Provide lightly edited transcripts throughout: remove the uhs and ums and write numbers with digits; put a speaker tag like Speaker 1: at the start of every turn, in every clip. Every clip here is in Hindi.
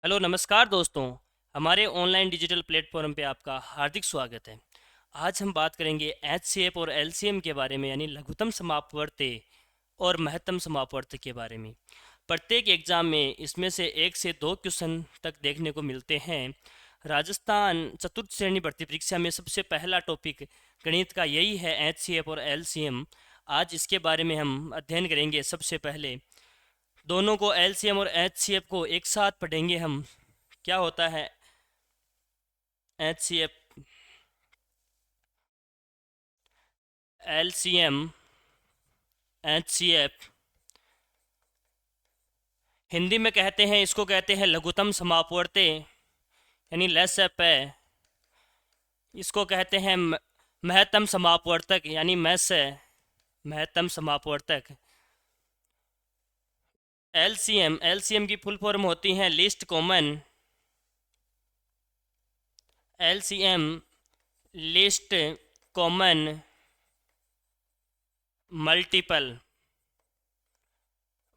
Speaker 1: हेलो नमस्कार दोस्तों। हमारे ऑनलाइन डिजिटल प्लेटफॉर्म पे आपका हार्दिक स्वागत है। आज हम बात करेंगे एचसीएफ और एलसीएम के बारे में, यानी लघुत्तम समापवर्ती और महत्तम समापवर्ती के बारे में। प्रत्येक एग्जाम में इसमें से 1 से 2 क्वेश्चन तक देखने को मिलते हैं। राजस्थान चतुर्थ श्रेणी भर्ती परीक्षा में सबसे पहला टॉपिक गणित का यही है, एचसीएफ और एलसीएम। आज इसके बारे में हम अध्ययन करेंगे। सबसे पहले दोनों को, एलसीएम और एचसीएफ को एक साथ पढ़ेंगे हम। क्या होता है एचसीएफ, एलसीएम, एचसीएफ? हिंदी में कहते हैं, इसको कहते हैं लघुत्तम समापवर्ती यानी लेस पे। इसको कहते हैं महत्तम समापवर्तक यानी मैस, महत्तम समापवर्तक। एलसीएम, एलसीएम की फुल फॉर्म होती है least common. LCM least common multiple,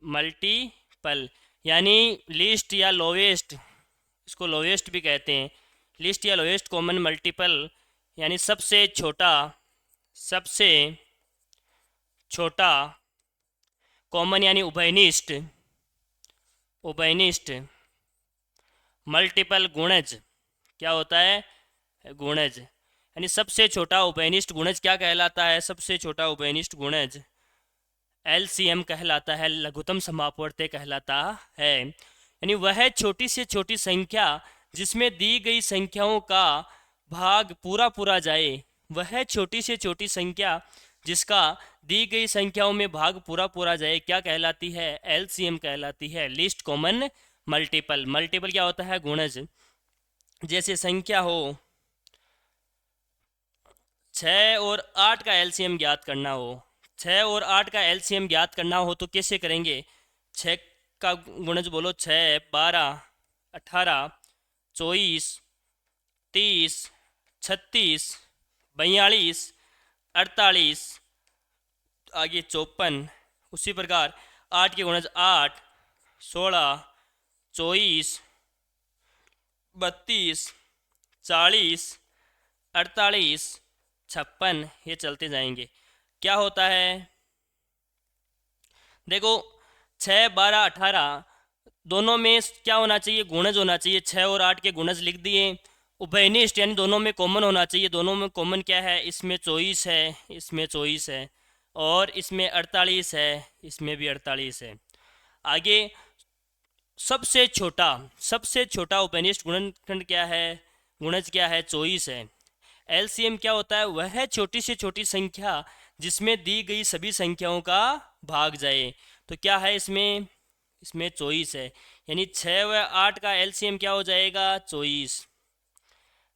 Speaker 1: multiple यानी लीस्ट या लोवेस्ट, इसको लोवेस्ट भी कहते हैं। लीस्ट या लोवेस्ट कॉमन मल्टीपल यानी सबसे छोटा, सबसे छोटा, कॉमन यानी उभयनिष्ठ, उभयनिष्ठ, मल्टीपल गुणज। क्या होता है? गुणज यानी सबसे छोटा उभयनिष्ठ गुणज क्या कहलाता है? सबसे छोटा उभयनिष्ठ गुणज एलसीएम कहलाता है, लघुत्तम समापवर्ती कहलाता है। यानी वह छोटी से छोटी संख्या जिसमें दी गई संख्याओं का भाग पूरा पूरा जाए, वह छोटी से छोटी संख्या जिसका दी गई संख्याओं में भाग पूरा पूरा जाए क्या कहलाती है? एलसीएम कहलाती है, लीस्ट कॉमन मल्टीपल। मल्टीपल क्या होता है? गुणज। जैसे संख्या हो 6 और 8 का एलसीएम ज्ञात करना हो, 6 और 8 का एलसीएम ज्ञात करना हो तो कैसे करेंगे? 6 का गुणज बोलो, 6 12 18 24 30 36 42 48, आगे 54। उसी प्रकार 8 के गुणज 8 16 24 32 40 48 56, ये चलते जाएंगे। क्या होता है? देखो, 6 12 18 दोनों में क्या होना चाहिए? गुणज होना चाहिए। 6 और 8 के गुणज लिख दिए। उभयनिष्ठ यानी दोनों में कॉमन होना चाहिए। दोनों में कॉमन क्या है? इसमें 24 है, इसमें 24 है, और इसमें 48 है, इसमें भी 48 है। आगे सबसे छोटा, सबसे छोटा उभयनिष्ठ गुणनखंड क्या है? गुणज क्या है? 24 है। एलसीएम क्या होता है? वह छोटी से छोटी संख्या जिसमें दी गई सभी संख्याओं का भाग जाए। तो क्या है इसमें? इसमें 24 है। यानी 6 व 8 का एलसीएम क्या हो जाएगा? 24।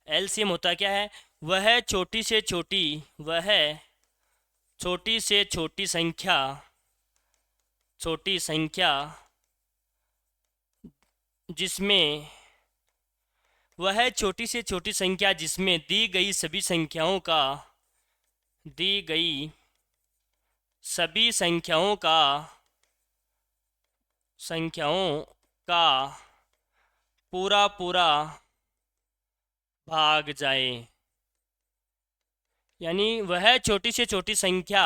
Speaker 1: एलसीएम होता क्या है? वह छोटी से छोटी, वह छोटी से छोटी संख्या, छोटी संख्या जिसमें, वह छोटी से छोटी संख्या जिसमें दी गई सभी संख्याओं का, दी गई सभी संख्याओं का, संख्याओं का पूरा पूरा भाग जाए। यानी वह छोटी से छोटी संख्या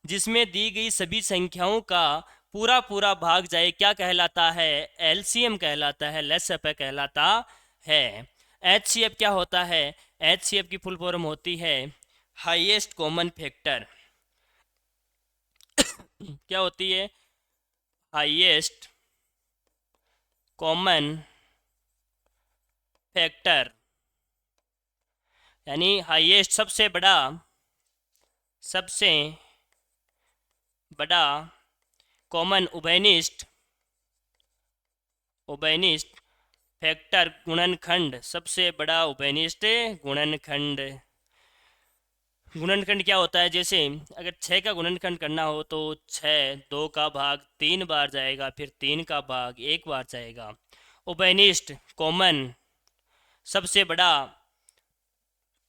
Speaker 1: जिसमें दी गई सभी संख्याओं का पूरा पूरा भाग जाए क्या कहलाता है? एलसीएम कहलाता है, लेसअप कहलाता है। एचसीएफ क्या होता है? एचसीएफ की फुल फॉर्म होती है हाईएस्ट कॉमन फैक्टर। क्या होती है? हाईएस्ट कॉमन फैक्टर यानी हाईएस्ट, सबसे बड़ा, सबसे बड़ा कॉमन उभयनिष्ठ, उभयनिष्ठ फैक्टर गुणनखंड, सबसे बड़ा उभयनिष्ठ गुणनखंड। गुणनखंड क्या होता है? जैसे अगर 6 का गुणनखंड करना हो तो 6 2 का भाग 3 बार जाएगा, फिर 3 का भाग 1 बार जाएगा। उभयनिष्ठ कॉमन, सबसे बड़ा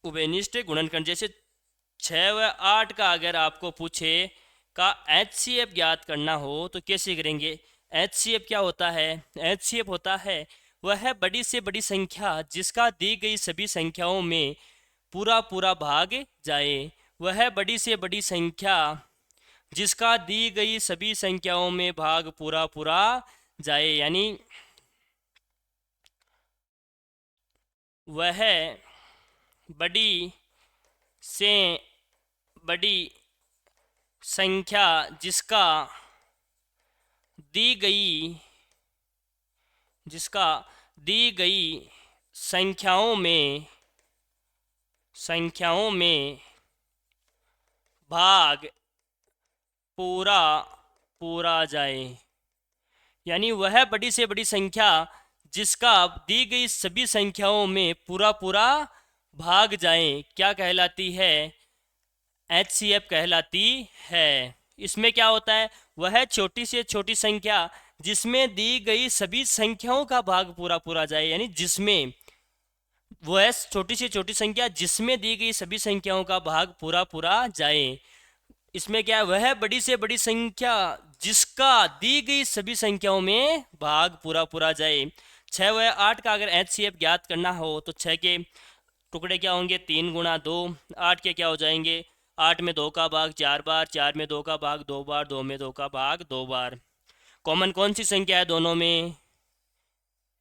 Speaker 1: उभयनिष्ठ गुणनखंड। जैसे 6 व 8 का अगर आपको पूछे का एचसीएफ ज्ञात करना हो तो कैसे करेंगे? एचसीएफ क्या होता है? एचसीएफ होता है वह बड़ी से बड़ी संख्या जिसका दी गई सभी संख्याओं में पूरा पूरा भाग जाए। वह बड़ी से बड़ी संख्या जिसका दी गई सभी संख्याओं में भाग पूरा पूरा जाए, यानी वह बड़ी से बड़ी संख्या जिसका दी गई संख्याओं में भाग पूरा पूरा जाए, यानी वह बड़ी से बड़ी संख्या जिसका दी गई सभी संख्याओं में पूरा पूरा भाग जाए क्या कहलाती है? HCF कहलाती है। इसमें क्या होता है? वह छोटी से छोटी संख्या जिसमें दी गई सभी संख्याओं का भाग पूरा पूरा जाए, यानी जिसमें वह छोटी से छोटी संख्या जिसमें दी गई सभी संख्याओं का भाग पूरा पूरा जाए। इसमें क्या है? वह बड़ी से बड़ी संख्या जिसका दी गई सभी संख्याओं में भाग पूरा पूरा जाए। 6 व 8 का अगर HCF ज्ञात करना हो तो 6 के टुकड़े क्या होंगे? 3 गुणा 2। 8 के क्या हो जाएंगे? 8 में 2 का भाग 4 बार, 4 में 2 का भाग 2 बार, 2 में 2 का भाग 2 बार। कॉमन कौन सी संख्या है दोनों में?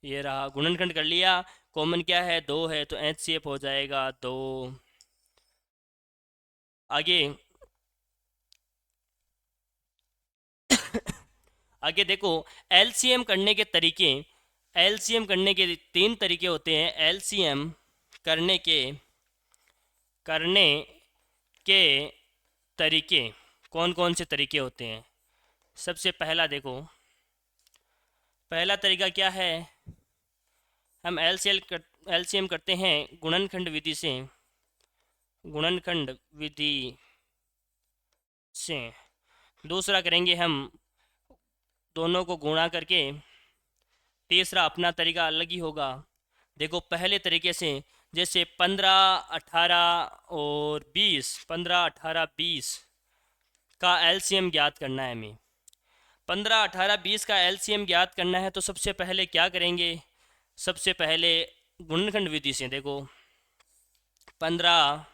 Speaker 1: ये रहा, गुणनखंड कर लिया। कॉमन क्या है? 2 है, तो HCF हो जाएगा 2। आगे आगे देखो, LCM करने के तरीके। LCM करने के 3 तरीके होते हैं। LCM करने के तरीके कौन कौन से तरीके होते हैं? सबसे पहला देखो, पहला तरीका क्या है? हम LCM करते हैं गुणनखंड विधि से। गुणनखंड विधि से दूसरा करेंगे हम दोनों को गुणा करके। तीसरा अपना तरीका अलग ही होगा। देखो पहले तरीके से, जैसे 15, 18 और 20, 15, 18, 20 का LCM ज्ञात करना है हमें। 15, 18, 20 का LCM ज्ञात करना है तो सबसे पहले क्या करेंगे? सबसे पहले गुणनखंड विधि से देखो, 15,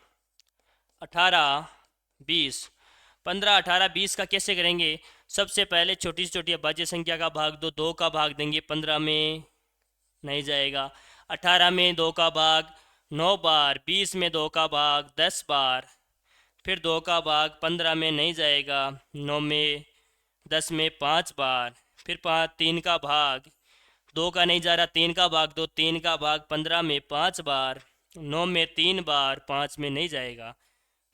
Speaker 1: 18, 20। 15, 18, 20 का कैसे करेंगे? सबसे पहले छोटी से छोटी अभाज्य संख्या का भाग दो, 2 का भाग देंगे, 15 में नहीं जाएगा। 18 में 2 का भाग 9 बार, 20 में 2 का भाग 10 बार, फिर 2 का भाग 15 में नहीं जाएगा, 9 में 10 में 5 बार, फिर 3 का भाग 2 का नहीं जा रहा, 3 का भाग दो, 3 का भाग 15 में 5 बार, 9 में 3 बार, 5 में नहीं जाएगा,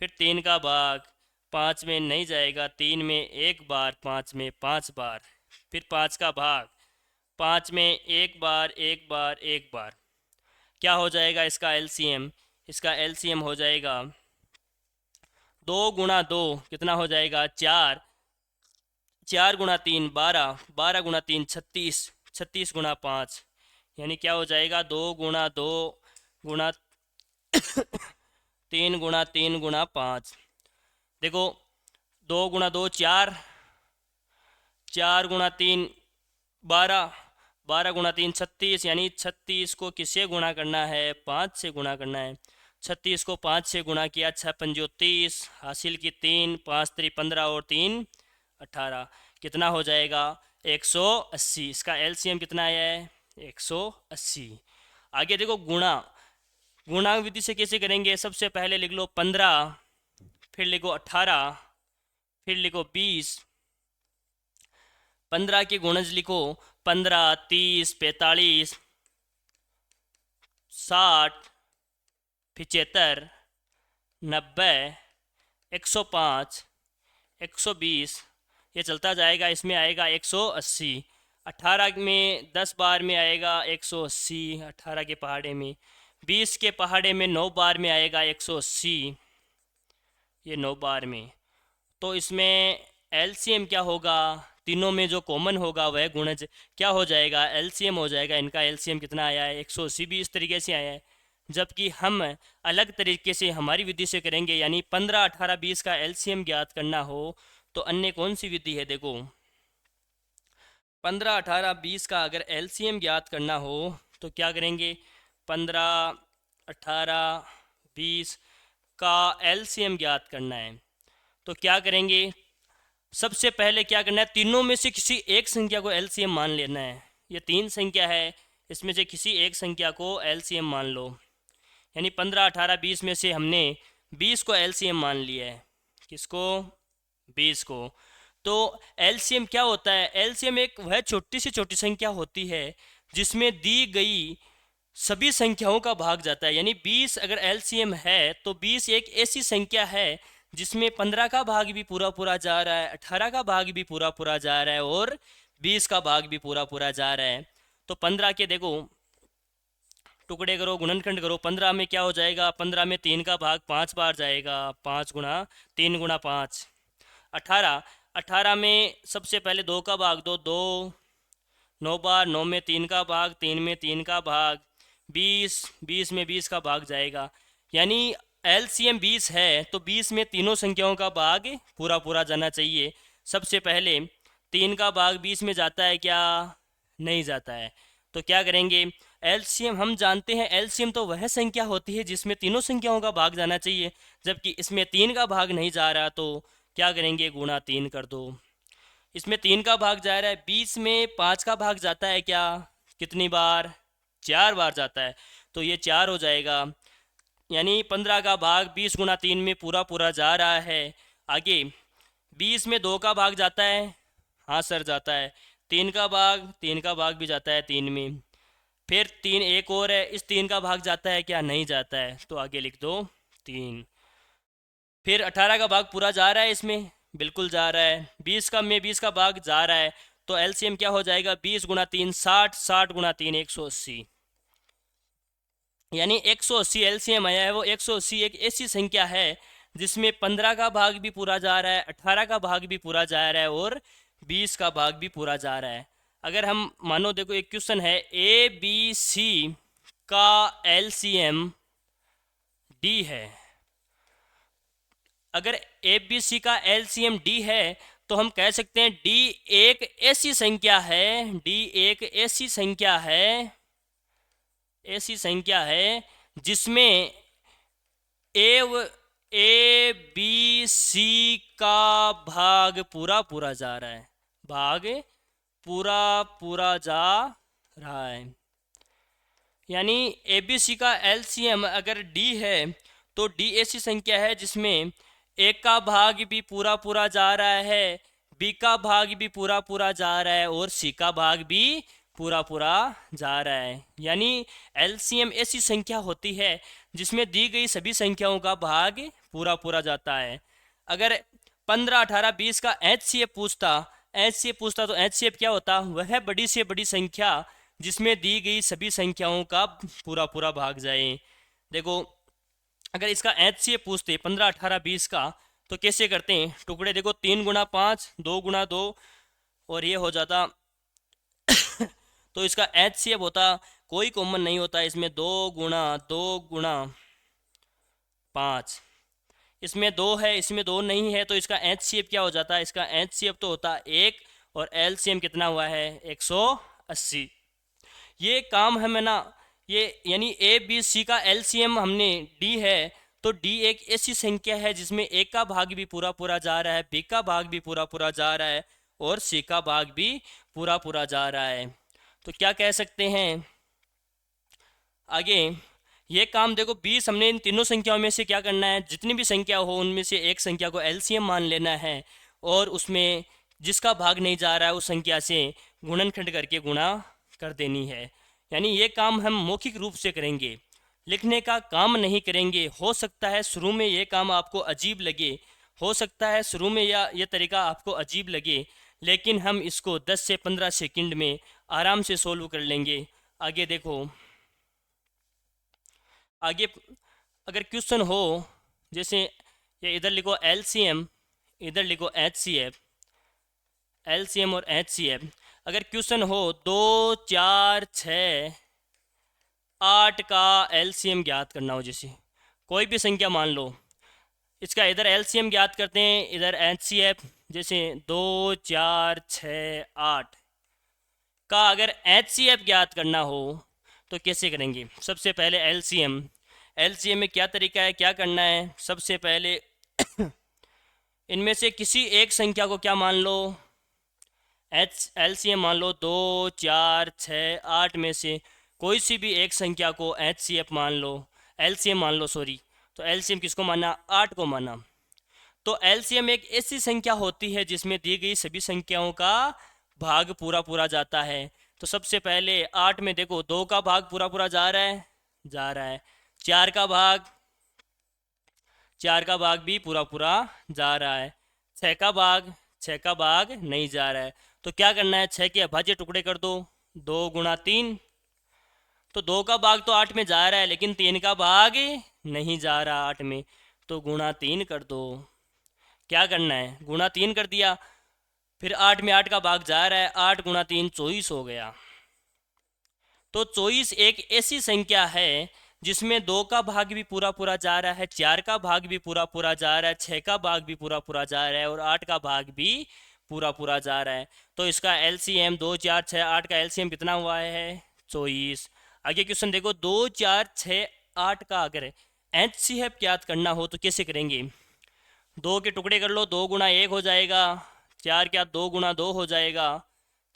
Speaker 1: फिर 3 का भाग 5 में नहीं जाएगा, 3 में 1 बार, 5 में 5 बार, फिर 5 का भाग 5 में 1 बार, 1 बार, 1 बार। क्या हो जाएगा इसका LCM? इसका LCM हो जाएगा 2 गुणा 2 कितना हो जाएगा? 4, 4 गुणा 3 12, 12 गुणा 3 36, 36 गुणा 5, यानी क्या हो जाएगा? 2 गुणा 2 गुणा 3 गुणा 3 गुणा 5। देखो 2 गुणा 2 4, 4 गुणा 3 12, 12 गुणा 3 36, यानी 36 को किससे गुणा करना है? 5 से गुणा करना है। 36 को 5 से गुणा किया, 6 पंजो 30, हासिल की 3, 5 3 15 और 3 18, कितना हो जाएगा? 180। इसका LCM कितना आया है? 180। आगे देखो गुणा विधि से कैसे करेंगे? सबसे पहले लिख लो 15, फिर लिखो 18, फिर लिखो 20। 15 के गुणज लिखो, 15, 30, 45, 60, 75, 90, 105, 120, ये चलता जाएगा। इसमें आएगा 180। 18 में 10 बार में आएगा 180, 18 के पहाड़े में। 20 के पहाड़े में 9 बार में आएगा 180, ये 9 बार में। तो इसमें LCM क्या होगा? तीनों में जो कॉमन होगा वह गुणज क्या हो जाएगा? LCM हो जाएगा। इनका LCM कितना आया है? 180 भी इस तरीके से आया है। जबकि हम अलग तरीके से हमारी विधि से करेंगे, यानी 15, 18, 20 का LCM ज्ञात करना हो तो अन्य कौन सी विधि है? देखो 15, 18, 20 का अगर एलसीएम ज्ञात करना हो तो क्या करेंगे? 15, 18, 20 का एलसीएम ज्ञात करना है तो क्या करेंगे? सबसे पहले क्या करना है, तीनों में से किसी एक संख्या को एलसीएम मान लेना है। ये तीन संख्या है, इसमें से किसी एक संख्या को एलसीएम मान लो। यानी 15, 18, 20 में से हमने 20 को एलसीएम मान लिया है। किसको? 20 को। तो एलसीएम क्या होता है? एलसीएम एक वह छोटी से छोटी संख्या होती है जिसमें दी गई सभी संख्याओं का भाग जाता है। यानी 20 अगर एलसीएम है तो 20 एक ऐसी संख्या है जिसमें 15 का भाग भी पूरा पूरा जा रहा है, 18 का भाग भी पूरा पूरा जा रहा है और 20 का भाग भी पूरा पूरा जा रहा है। तो 15 के देखो टुकड़े करो, गुणनखंड करो। 15 में क्या हो जाएगा? 15 में 3 का भाग 5 बार जाएगा, 5 गुणा 3 गुणा 5। 18, 18 में सबसे पहले 2 का भाग दो, 2 9 बार, 9 में 3 का भाग, 3 में 3 का भाग, 20, 20 में 20 का भाग जाएगा। यानी एलसीएम 20 है तो 20 में तीनों संख्याओं का भाग पूरा पूरा जाना चाहिए। सबसे पहले 3 का भाग 20 में जाता है क्या? नहीं जाता है। तो क्या करेंगे? एलसीएम हम जानते हैं, एलसीएम तो वह संख्या होती है जिसमें तीनों संख्याओं का भाग जाना चाहिए, जबकि इसमें 3 का भाग नहीं जा रहा तो क्या करेंगे? गुणा 3 कर दो। इसमें 3 का भाग जा रहा है, 20 में 5 का भाग जाता है क्या? कितनी बार? 4 बार जाता है, तो ये 4 हो जाएगा। यानी 15 का भाग 20 गुणा 3 में पूरा पूरा जा रहा है। आगे 20 में 2 का भाग जाता है, हाँ सर जाता है। 3 का भाग भी जाता है 3 में। फिर 3 एक और है, इस 3 का भाग जाता है क्या? नहीं जाता है, तो आगे लिख दो 3। फिर 18 का भाग पूरा जा रहा है इसमें, बिल्कुल जा रहा है। 20 का में 20 का भाग जा रहा है, तो एलसीएम क्या हो जाएगा? 20 गुणा 3 60, 60 गुणा 3 180। यानी 180 एलसीएम आया है। वो 180 एक ऐसी संख्या है जिसमें 15 का भाग भी पूरा जा रहा है, 18 का भाग भी पूरा जा रहा है और 20 का भाग भी पूरा जा रहा है। अगर हम मानो, देखो एक क्वेश्चन है, ए बी सी का एलसीएम डी है। अगर ए बी सी का एलसीएम डी है तो हम कह सकते हैं डी एक ऐसी संख्या है, डी एक ऐसी संख्या है जिसमें ए बी सी का भाग पूरा पूरा जा रहा है, भाग पूरा पूरा जा रहा है। यानी ए बी सी का एलसीएम अगर डी है तो डी ऐसी संख्या है जिसमें ए का भाग भी पूरा पूरा जा रहा है, बी का भाग भी पूरा पूरा जा रहा है और सी का भाग भी पूरा पूरा जा रहा है। यानी एलसीएम ऐसी संख्या होती है जिसमें दी गई सभी संख्याओं का भाग पूरा पूरा जाता है। अगर 15, 18, 20 का एचसीएफ पूछता तो एचसीएफ क्या होता? वह बड़ी से बड़ी संख्या जिसमें दी गई सभी संख्याओं का पूरा पूरा भाग जाए। देखो अगर इसका एचसीएफ पूछते 15, 18, 20 का तो कैसे करते हैं? टुकड़े देखो, 3 गुणा 5, 2 गुणा 2 और ये हो जाता तो इसका एचसीएफ होता, कोई कॉमन नहीं होता इसमें, 2 गुणा 5। इसमें 2 है, इसमें 2 नहीं है, तो इसका एचसीएफ क्या हो जाता है? इसका एचसीएफ तो होता 1 और एलसीएम कितना हुआ है? 180। ये काम हमें ना, ये यानी ए बी सी का एलसीएम हमने डी है तो डी एक ऐसी संख्या है जिसमें ए का भाग भी पूरा पूरा जा रहा है, बी का भाग भी पूरा पूरा जा रहा है और सी का भाग भी पूरा पूरा जा रहा है। तो क्या कह सकते हैं आगे? ये काम देखो 20 हमने इन तीनों संख्याओं में से क्या करना है? जितनी भी संख्या हो उनमें से एक संख्या को एलसीएम मान लेना है और उसमें जिसका भाग नहीं जा रहा है उस संख्या से गुणनखंड करके गुणा कर देनी है। यानी ये काम हम मौखिक रूप से करेंगे, लिखने का काम नहीं करेंगे। हो सकता है शुरू में ये काम आपको अजीब लगे, हो सकता है शुरू में ये तरीका आपको अजीब लगे, लेकिन हम इसको 10 से 15 सेकंड में आराम से सोल्व कर लेंगे। आगे देखो, आगे अगर क्वेश्चन हो, जैसे ये इधर लिखो एलसीएम, इधर लिखो एचसीएफ, एलसीएम और एचसीएफ। अगर क्वेश्चन हो 2, 4, 6, 8 का एलसीएम ज्ञात करना हो, जैसे कोई भी संख्या मान लो, इसका इधर एलसीएम ज्ञात करते हैं, इधर एचसीएफ। जैसे 2, 4, 6, 8, का अगर HCF ज्ञात करना हो तो कैसे करेंगे? सबसे पहले LCM। LCM में क्या तरीका है, क्या करना है? सबसे पहले इनमें से किसी एक संख्या को क्या मान लो, LCM मान लो 2, 4, 6, 8 में से कोई सी भी एक संख्या को HCF मान लो, LCM मान लो सॉरी। तो LCM किसको माना? 8 को माना। तो LCM एक ऐसी संख्या होती है जिसमें दी गई सभी संख्याओं का भाग पूरा पूरा जाता है। तो सबसे पहले 8 में देखो 2 का भाग पूरा पूरा जा रहा है, जा रहा है। 4 का भाग, 4 का भाग भी पूरा पूरा जा रहा है। 6 का भाग, 6 का भाग नहीं जा रहा है। तो क्या करना है? 6 के अभाज्य टुकड़े कर दो, 2 गुणा 3। तो 2 का भाग तो 8 में जा रहा है, लेकिन 3 का भाग नहीं जा रहा 8 में, तो गुणा 3 कर दो। क्या करना है? गुणा 3 कर दिया। फिर 8 में 8 का भाग जा रहा है, 8 गुणा 3 24 हो गया। तो 24 एक ऐसी संख्या है जिसमें 2 का भाग भी पूरा पूरा जा रहा है, 4 का भाग भी पूरा पूरा जा रहा है, 6 का भाग भी पूरा पूरा जा रहा है और 8 का भाग भी पूरा पूरा जा रहा है। तो इसका LCM 2, 4, 6, 8 का LCM कितना हुआ है? 24। आगे क्वेश्चन देखो, 2, 4, 6, 8 का अगर HCF ज्ञात करना हो तो कैसे करेंगे? 2 के टुकड़े कर लो, 2 गुणा 1 हो जाएगा, 4 का 2 गुणा 2 हो जाएगा,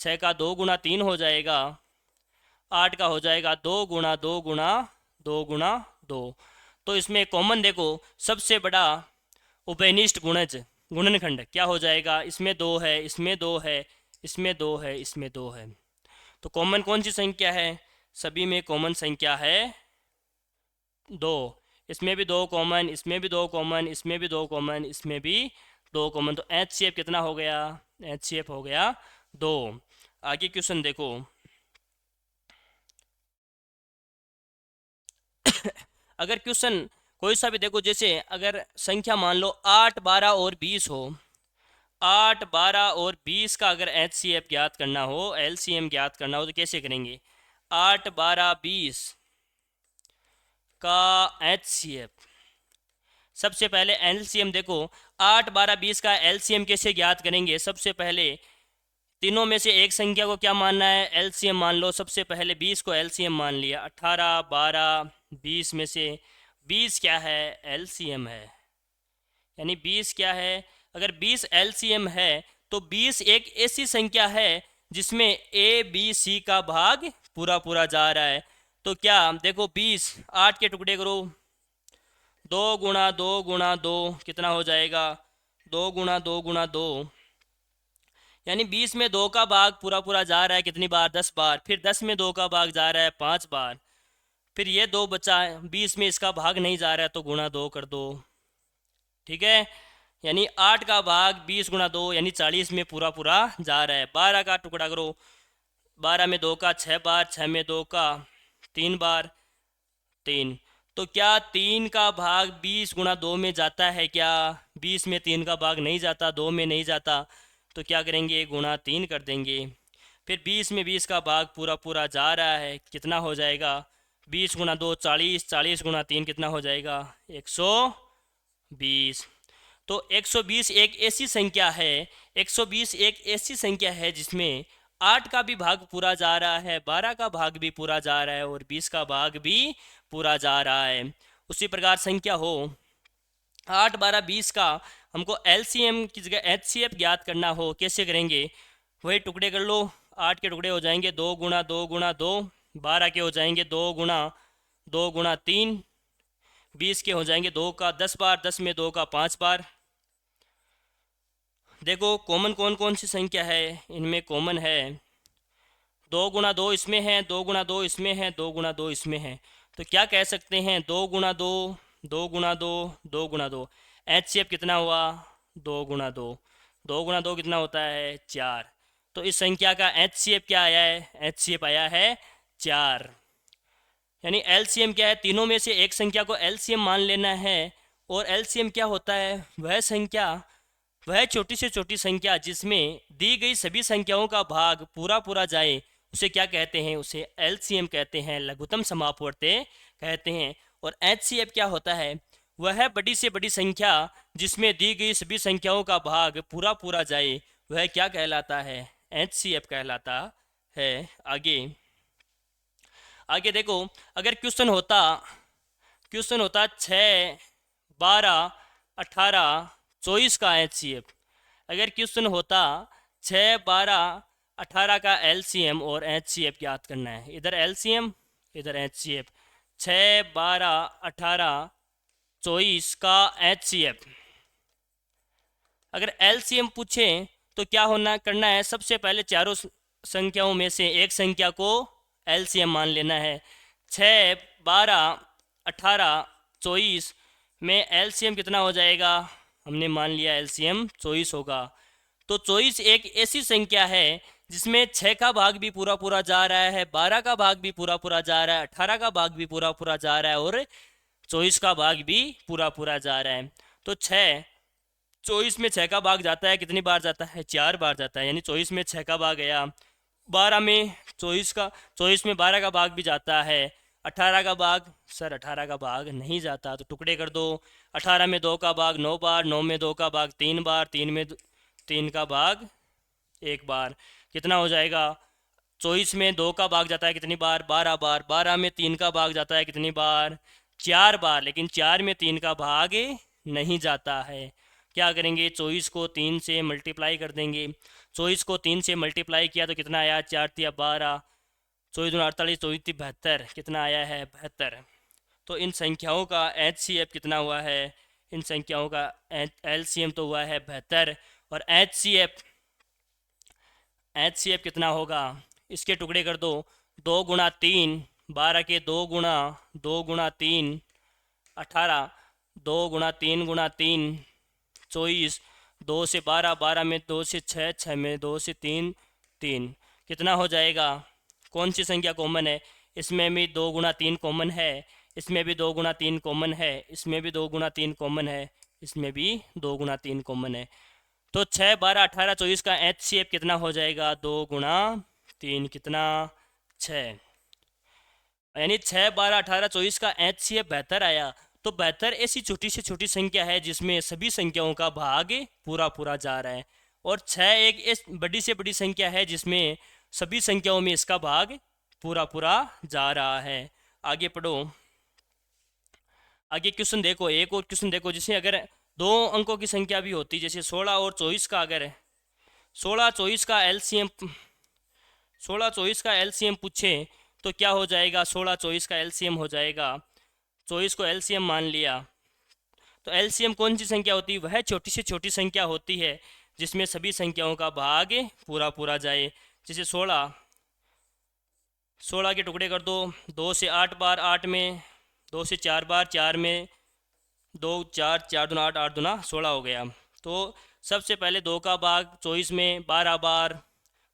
Speaker 1: 6 का 2 गुणा 3 हो जाएगा, 8 का हो जाएगा 2 गुणा 2 गुणा 2 गुणा 2। तो इसमें कॉमन देखो, सबसे बड़ा उभयनिष्ठ गुणज गुणनखंड क्या हो जाएगा? इसमें 2 है, इसमें 2 है, इसमें 2 है, इसमें 2 है। तो कॉमन कौन सी संख्या है? सभी में कॉमन संख्या है 2। इसमें भी 2 कॉमन, इसमें भी 2 कॉमन, इसमें भी 2 कॉमन, इसमें भी 2 कॉमन। तो HCF कितना हो गया? HCF हो गया 2। आगे क्वेश्चन देखो, अगर क्वेश्चन कोई सा भी देखो, जैसे अगर संख्या मान लो 8, 12 और 20 हो, 8, 12 और 20 का अगर HCF ज्ञात करना हो, LCM ज्ञात करना हो तो कैसे करेंगे? 8, 12, 20 का HCF, सबसे पहले LCM देखो, 8, 12, 20 का LCM कैसे ज्ञात करेंगे? सबसे पहले तीनों में से एक संख्या को क्या मानना है? LCM मान लो। सबसे पहले 20 को LCM मान लिया, 18, 12, 20 में से 20 क्या है? LCM है। यानी 20 क्या है? अगर 20 LCM है तो 20 एक ऐसी संख्या है जिसमें ABC का भाग पूरा पूरा जा रहा है। तो क्या देखो, 20 8 के टुकड़े करो, 2 गुणा 2 गुणा 2 कितना हो जाएगा? 2 गुणा 2 गुणा 2, यानी 20 में 2 का भाग पूरा पूरा जा रहा है कितनी बार? 10 बार। फिर 10 में 2 का भाग जा रहा है 5 बार। फिर ये 2 बचा है, 20 में इसका भाग नहीं जा रहा है तो गुणा 2 कर दो। ठीक है, यानी 8 का भाग 20 गुणा 2 यानी 40 में पूरा पूरा जा रहा है। 12 का टुकड़ा करो, 12 में 2 का 6 बार, 6 में 2 का 3 बार, 3। तो क्या 3 का भाग 20 गुणा 2 में जाता है क्या? 20 में 3 का भाग नहीं जाता, 2 में नहीं जाता। तो क्या करेंगे? गुणा 3 कर देंगे। फिर 20 में 20 का भाग पूरा पूरा जा रहा है, कितना हो जाएगा? 20 गुणा 2 40, 40 गुणा 3 कितना हो जाएगा? 120। तो 120 एक ऐसी संख्या है, 120 एक ऐसी संख्या है जिसमें 8 का भी भाग पूरा जा रहा है, 12 का भाग भी पूरा जा रहा है और 20 का भाग भी पूरा जा रहा है। उसी प्रकार संख्या हो 8, 12, 20 का हमको LCM की जगह HCF ज्ञात करना हो, कैसे करेंगे? वही टुकड़े कर लो, 8 के टुकड़े हो जाएंगे 2 गुणा 2 गुणा 2, 12 के हो जाएंगे 2 गुणा 2 गुणा 3, 20 के हो जाएंगे 2 का 10 बार, 10 में 2 का 5 बार। देखो कॉमन कौन कौन सी संख्या है? इनमें कॉमन है 2 गुणा 2 इसमें है, 2 गुणा 2 इसमें है, 2 गुणा 2 इसमें है। तो क्या कह सकते हैं? 2 गुणा 2, 2 गुणा 2, 2 गुणा 2। HCF कितना हुआ? 2 गुणा 2, 2 गुणा 2 कितना होता है? 4। तो इस संख्या का HCF क्या आया है? HCF आया है 4। यानी LCM क्या है? तीनों में से एक संख्या को LCM मान लेना है। और LCM क्या होता है? वह संख्या, वह छोटी से छोटी संख्या जिसमें दी गई सभी संख्याओं का भाग पूरा पूरा जाए, उसे क्या कहते हैं? उसे LCM कहते हैं, लघुत्तम समापवर्ती कहते हैं। और HCF क्या होता है? वह बड़ी से बड़ी संख्या जिसमें दी गई सभी संख्याओं का भाग पूरा पूरा जाए, वह क्या कहलाता है? HCF कहलाता है। आगे आगे देखो, अगर क्वेश्चन होता 6, 12, 18, 24 का HCF। अगर क्वेश्चन होता 6, 12, 18 का LCM और HCF ज्ञात करना है, इधर LCM इधर HCF, 6, 12, 18, 24 का HCF। अगर LCM पूछे तो क्या होना करना है, सबसे पहले चारों संख्याओं में से एक संख्या को LCM मान लेना है। 6, 12, 18, 24 में LCM कितना हो जाएगा, हमने मान लिया LCM 24 होगा। तो 24 एक ऐसी संख्या है जिसमें 6 का भाग भी पूरा पूरा जा रहा है, 12 का भाग भी पूरा पूरा जा रहा है, 18 का भाग भी पूरा पूरा जा रहा है और 24 का भाग भी पूरा पूरा जा रहा है। तो 24 में 6 का भाग जाता है, कितनी बार जाता है, 4 बार जाता है, यानी 24 में 6 का भाग गया। 12 में 24 में 12 का भाग भी जाता है। 18 का भाग, सर 18 का भाग नहीं जाता, तो टुकड़े कर दो। 18 में 2 का भाग 9 बार, 9 में 2 का भाग 3 बार, 3 में 3 का भाग 1 बार, कितना हो जाएगा। 24 में 2 का भाग जाता है कितनी बार, 12 बार। 12 में 3 का भाग जाता है कितनी बार, 4 बार, लेकिन 4 में 3 का भाग नहीं जाता है। क्या करेंगे, 24 को 3 से मल्टीप्लाई कर देंगे। 24 को 3 से मल्टीप्लाई किया तो कितना आया, 4 तिया 12, 24 दूना 48, 24 ती 72, कितना आया है 72। तो इन संख्याओं का HCF कितना हुआ है, इन संख्याओं का LCM तो हुआ है 72, और HCF कितना होगा, इसके टुकड़े कर दो। 2 गुणा 3, 12 के 2 गुणा 3, 18, 2 गुणा 3 गुणा 3, 24, 2 से 12, 12 में 2 से 6, 6 में 2 से 3, 3, कितना हो जाएगा। कौन सी संख्या कॉमन है, इसमें भी 2 गुणा 3 कॉमन है, इसमें भी 2 गुणा 3 कॉमन है, इसमें भी 2 गुणा 3 कॉमन है, इसमें भी 2 गुणा 3 कॉमन है। तो 6, 12, 18, 24 का HCF कितना हो जाएगा, 2 गुणा 3 कितना 6, यानी 6, 12, 18, 24 का HCF 72 आया। तो 72 ऐसी छोटी से छोटी संख्या है जिसमें सभी संख्याओं का भाग पूरा पूरा जा रहा है, और 6 एक बड़ी से बड़ी संख्या है जिसमें सभी संख्याओं में इसका भाग पूरा पूरा जा रहा है। आगे पढ़ो, आगे क्वेश्चन देखो, एक और क्वेश्चन देखो, जिसमें अगर 2 अंकों की संख्या भी होती, जैसे 16 और 24 का, अगर 16, 24 का LCM पूछे तो क्या हो जाएगा, 16, 24 का LCM हो जाएगा। 24 को LCM मान लिया, तो LCM कौन सी संख्या होती है, वह छोटी से छोटी संख्या होती है जिसमें सभी संख्याओं का भाग पूरा पूरा जाए। जैसे 16 के टुकड़े कर दो। 2 से 8 बार 8 में, 2 से 4 बार 4 में, 2 4, 4 दूना 8, 8 दूना 16 हो गया। तो सबसे पहले 2 का भाग 24 में 12 बार,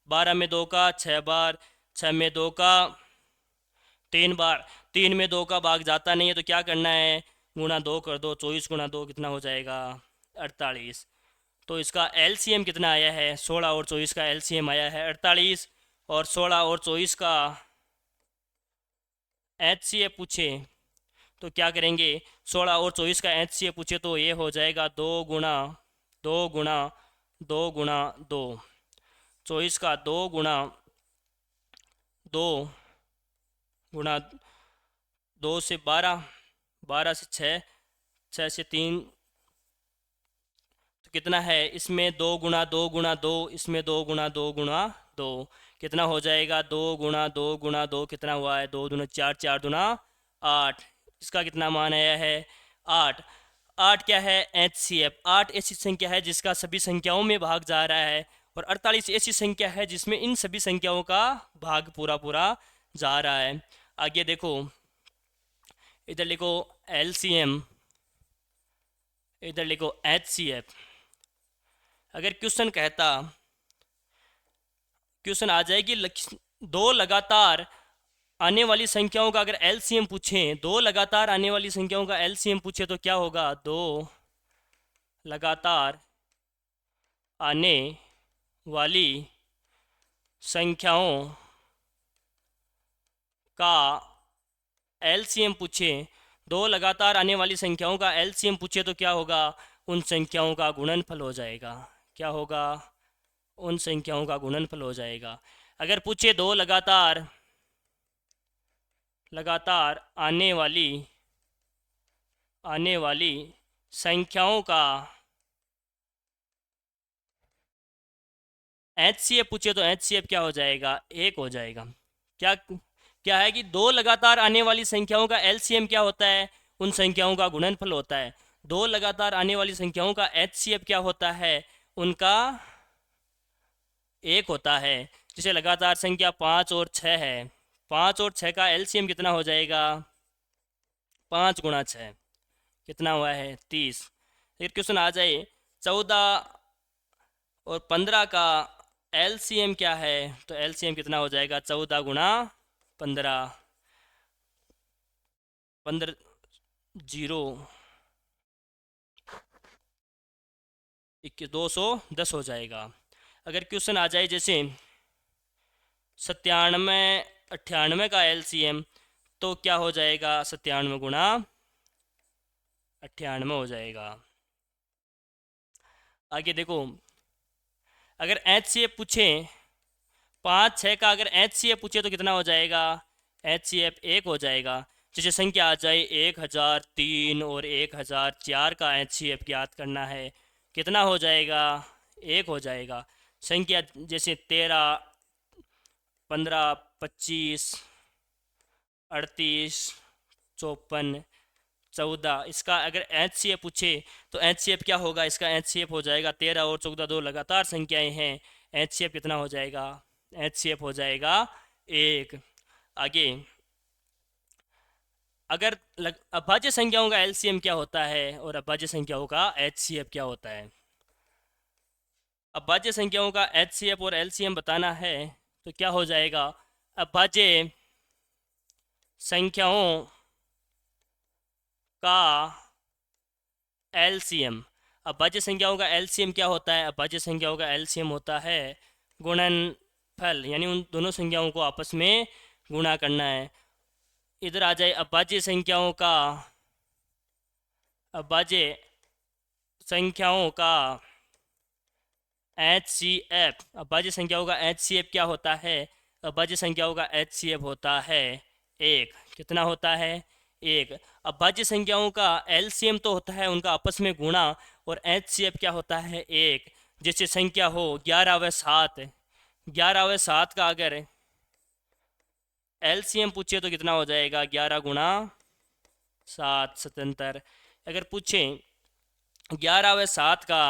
Speaker 1: 12 में 2 का 6 बार, 6 में 2 का 3 बार, 3 में 2 का भाग जाता नहीं है, तो क्या करना है, गुणा 2 कर दो। 24 गुणा 2 कितना हो जाएगा, 48। तो इसका LCM कितना आया है, 16 और 24 का LCM आया है 48, और 16 और 24 का HCF पूछे तो क्या करेंगे, 16 और 24 का HCF पूछे तो ये हो जाएगा 2 गुणा 2 गुणा 2 गुणा 2, 24 का 2 गुणा 2 गुणा 2 से 12, 12 से 6, 6 से 3, तो कितना है, इसमें 2 गुणा 2 गुणा 2, इसमें 2 गुणा 2 गुणा 2, कितना हो जाएगा, 2 गुणा 2 गुणा 2 कितना हुआ है, 2 दूना 4, 4 दूना 8, इसका कितना मान आया है 8। 8 क्या है, HCF। 8 ऐसी संख्या है जिसका सभी संख्याओं में भाग जा रहा है, और 48 ऐसी संख्या है जिसमें इन सभी संख्याओं का भाग पूरा पूरा जा रहा है। आगे देखो, इधर लिखो LCM, इधर लिखो HCF। अगर क्वेश्चन आ जाएगी, 2 लगातार आने वाली संख्याओं का अगर LCM पूछें, 2 लगातार आने वाली संख्याओं का LCM पूछे तो क्या होगा, 2 लगातार आने वाली संख्याओं का LCM पूछे, 2 लगातार आने वाली संख्याओं का LCM पूछे तो क्या होगा, उन संख्याओं का गुणनफल हो जाएगा। क्या होगा, उन संख्याओं का गुणनफल हो जाएगा। अगर पूछे दो लगातार लगातार आने वाली संख्याओं का HCF पूछे तो HCF क्या हो जाएगा, एक हो जाएगा। क्या क्या है कि दो लगातार आने वाली संख्याओं का LCM क्या होता है, उन संख्याओं का गुणनफल होता है। दो लगातार आने वाली संख्याओं का HCF क्या होता है, उनका एक होता है। जैसे लगातार संख्या 5 और 6 है, 5 और 6 का LCM कितना हो जाएगा, 5 गुणा 6 कितना हुआ है, 30। फिर क्वेश्चन आ जाए 14 और 15 का LCM क्या है, तो LCM कितना हो जाएगा, 14 गुणा 15, 15 जीरो 210 हो जाएगा। अगर क्वेश्चन आ जाए जैसे 97 98 का LCM, तो क्या हो जाएगा, 97 गुणा 98 हो जाएगा। आगे देखो, अगर HCF पूछे 5 6 का, अगर HCF पूछे तो कितना हो जाएगा, HCF एक हो जाएगा। जैसे संख्या आ जाए 1003 और 1004 का HCF ज्ञात करना है, कितना हो जाएगा, एक हो जाएगा। संख्या जैसे 13 15 25 38 54 14, इसका अगर HCF पूछे तो HCF क्या होगा, इसका HCF हो जाएगा 13 और 14 दो लगातार संख्याएं हैं, HCF कितना हो जाएगा, HCF हो जाएगा एक। आगे अगर अभाज्य संख्याओं का LCM क्या होता है और अभाज्य संख्याओं का HCF क्या होता है। अभाज्य संख्याओं का HCF और LCM बताना है तो क्या हो जाएगा, अभाज्य संख्याओं का LCM, अभाज्य संख्याओं का LCM क्या होता है, अभाज्य संख्याओं का LCM होता है गुणनफल, यानी उन दोनों संख्याओं को आपस में गुणा करना है। इधर आ जाए अभाज्य संख्याओं का HCF, अभाज्य संख्याओं का HCF क्या होता है, अभाज्य संख्याओं का HCF होता है एक, कितना होता है, एक। अभाज्य संख्याओं का LCM तो होता है उनका आपस में गुणा, और HCF क्या होता है, एक। जैसे संख्या हो 11 व 7, 11 व 7 का अगर LCM पूछे तो कितना हो जाएगा, 11 गुणा 7 77। अगर पूछे 11 व 7 का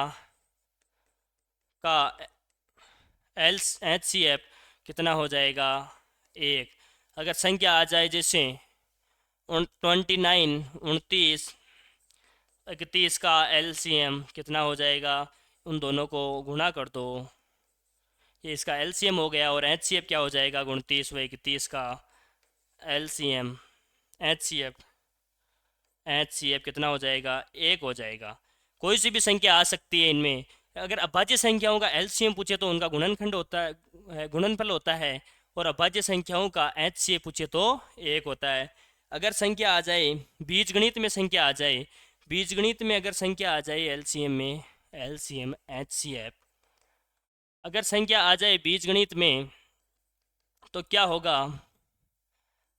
Speaker 1: HCF कितना हो जाएगा, एक। अगर संख्या आ जाए जैसे 29 29 31 का LCM कितना हो जाएगा, उन दोनों को गुणा कर दो, ये इसका LCM हो गया। और HCF क्या हो जाएगा, 29 व 31 का LCM HCF कितना हो जाएगा, एक हो जाएगा। कोई सी भी संख्या आ सकती है इनमें। अगर अभाज्य संख्याओं का LCM पूछे तो उनका गुणनखंड होता है, गुणनफल होता है, और अभाज्य संख्याओं का HCF पूछे तो एक होता है। अगर संख्या आ जाए बीजगणित में, संख्या आ जाए बीजगणित में, अगर संख्या आ जाए LCM में, LCM HCF, अगर संख्या आ जाए बीजगणित में तो क्या होगा,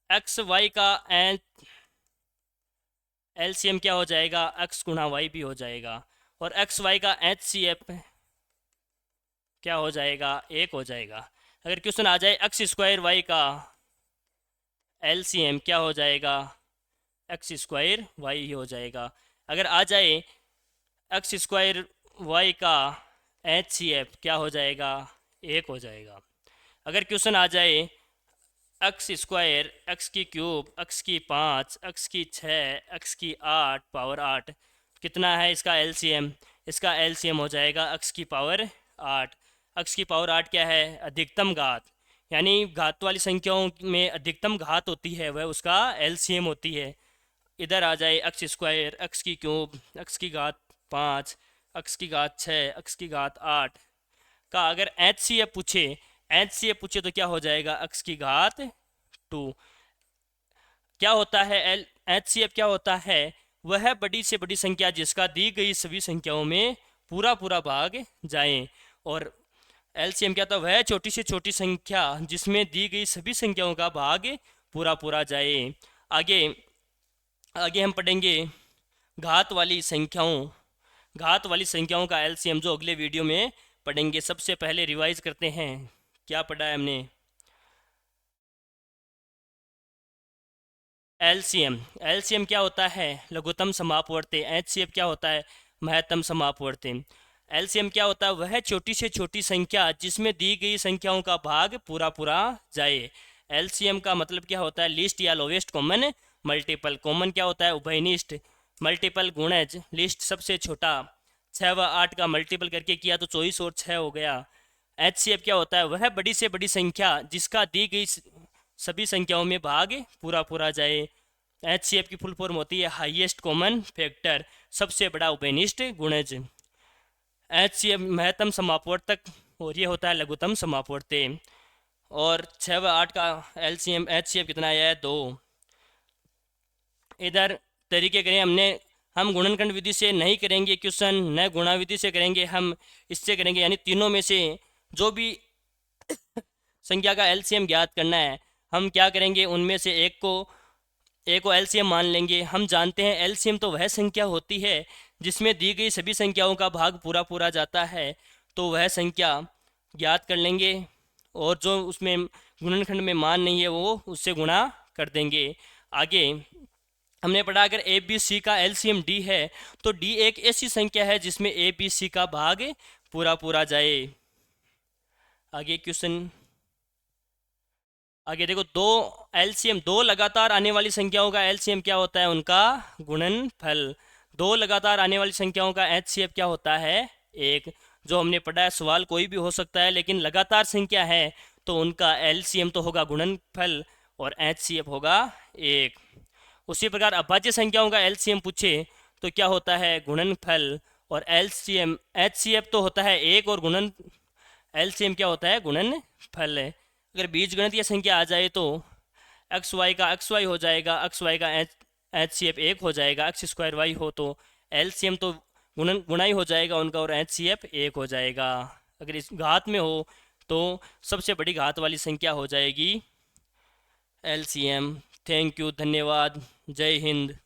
Speaker 1: एक्स वाई का LCM क्या हो जाएगा, x गुणा वाई भी हो जाएगा। और एक्स वाई का HCF क्या हो जाएगा, एक हो जाएगा। अगर क्वेश्चन आ जाए एक्स स्क्वायर वाई का LCM क्या हो जाएगा, एक्स स्क्वायर वाई ही हो जाएगा। अगर आ जाए एक्स स्क्वायर वाई का HCF क्या हो जाएगा, एक हो जाएगा। अगर क्वेश्चन आ जाए एक्स स्क्वायर एक्स की क्यूब एक्स की 5 एक्स की 6 एक्स की 8 पावर 8 कितना है इसका LCM, इसका LCM हो जाएगा एक्स की पावर 8। एक्स की पावर 8 क्या है, अधिकतम घात, यानी घात वाली संख्याओं में अधिकतम घात होती है वह उसका LCM होती है। इधर आ जाए एक्स स्क्वायर एक्स की क्यूब एक्स की घात 5 एक्स की घात 6 एक्स की घात 8 का अगर HCF पूछे तो क्या हो जाएगा, एक्स की घात 2। क्या होता है HCF क्या होता है, वह बड़ी से बड़ी संख्या जिसका दी गई सभी संख्याओं में पूरा पूरा भाग जाए। और एलसीएम क्या था, वह छोटी से छोटी संख्या जिसमें दी गई सभी संख्याओं का भाग पूरा पूरा जाए। आगे आगे हम पढ़ेंगे घात वाली संख्याओं, घात वाली संख्याओं का एलसीएम, जो अगले वीडियो में पढ़ेंगे। सबसे पहले रिवाइज करते हैं क्या पढ़ा है हमने। एलसीएम, एलसीएम क्या होता है, लघुत्तम समापवर्ती। एचसीएफ क्या होता है, महत्तम समापवर्ती। एलसीएम क्या होता है, वह छोटी से छोटी संख्या जिसमें दी गई संख्याओं का भाग पूरा पूरा जाए। एलसीएम का मतलब क्या होता है, लिस्ट या लोवेस्ट कॉमन मल्टीपल। कॉमन क्या होता है, उभयनिष्ठ। मल्टीपल गुणज, लिस्ट सबसे छोटा। 6 व 8 का मल्टीपल करके किया तो 24 और 6 हो गया। एचसीएफ क्या होता है, वह बड़ी से बड़ी संख्या जिसका दी गई सभी संख्याओं में भाग पूरा पूरा जाए। एचसीएफ की फुल फॉर्म होती है हाईएस्ट कॉमन फैक्टर, सबसे बड़ा उभयनिष्ठ गुणज। एचसीएफ महत्तम समापवर्तक और ये होता है लघुत्तम समापवर्ती। और 6 व 8 का एलसीएम एचसीएफ कितना आया है, 2। इधर तरीके करें हमने, हम गुणनखंड विधि से नहीं करेंगे क्वेश्चन, न गुणा विधि से करेंगे, हम इससे करेंगे। यानी तीनों में से जो भी संख्या का एलसीएम ज्ञात करना है, हम क्या करेंगे, उनमें से एक को एलसीएम मान लेंगे। हम जानते हैं एलसीएम तो वह संख्या होती है जिसमें दी गई सभी संख्याओं का भाग पूरा पूरा जाता है, तो वह संख्या ज्ञात कर लेंगे और जो उसमें गुणनखंड में मान नहीं है वो उससे गुणा कर देंगे। आगे हमने पढ़ा अगर ए बी सी का एलसीएम डी है तो डी एक ऐसी संख्या है जिसमें ए बी सी का भाग पूरा पूरा जाए। आगे क्वेश्चन, आगे देखो, दो लगातार आने वाली संख्याओं का एलसीएम क्या होता है, उनका गुणनफल। दो लगातार आने वाली संख्याओं का एचसीएफ क्या होता है, 1। जो हमने पढ़ा है, सवाल कोई भी हो सकता है लेकिन लगातार संख्या है तो उनका एलसीएम तो होगा गुणनफल और एचसीएफ होगा 1। उसी प्रकार अभाज्य संख्याओं का एलसीएम पूछे तो क्या होता है, गुणनफल और एलसीएम। एचसीएफ तो होता है 1 और एलसीएम क्या होता है, गुणनफल। अगर बीजगणितीय संख्या आ जाए तो एक्स वाई का एक्स वाई हो जाएगा, एक्स वाई का एचसीएफ 1 हो जाएगा। एक्स स्क्वायर वाई हो तो एलसीएम तो गुणाई हो जाएगा उनका और एचसीएफ 1 हो जाएगा। अगर इस घात में हो तो सबसे बड़ी घात वाली संख्या हो जाएगी एलसीएम। थैंक यू, धन्यवाद, जय हिंद।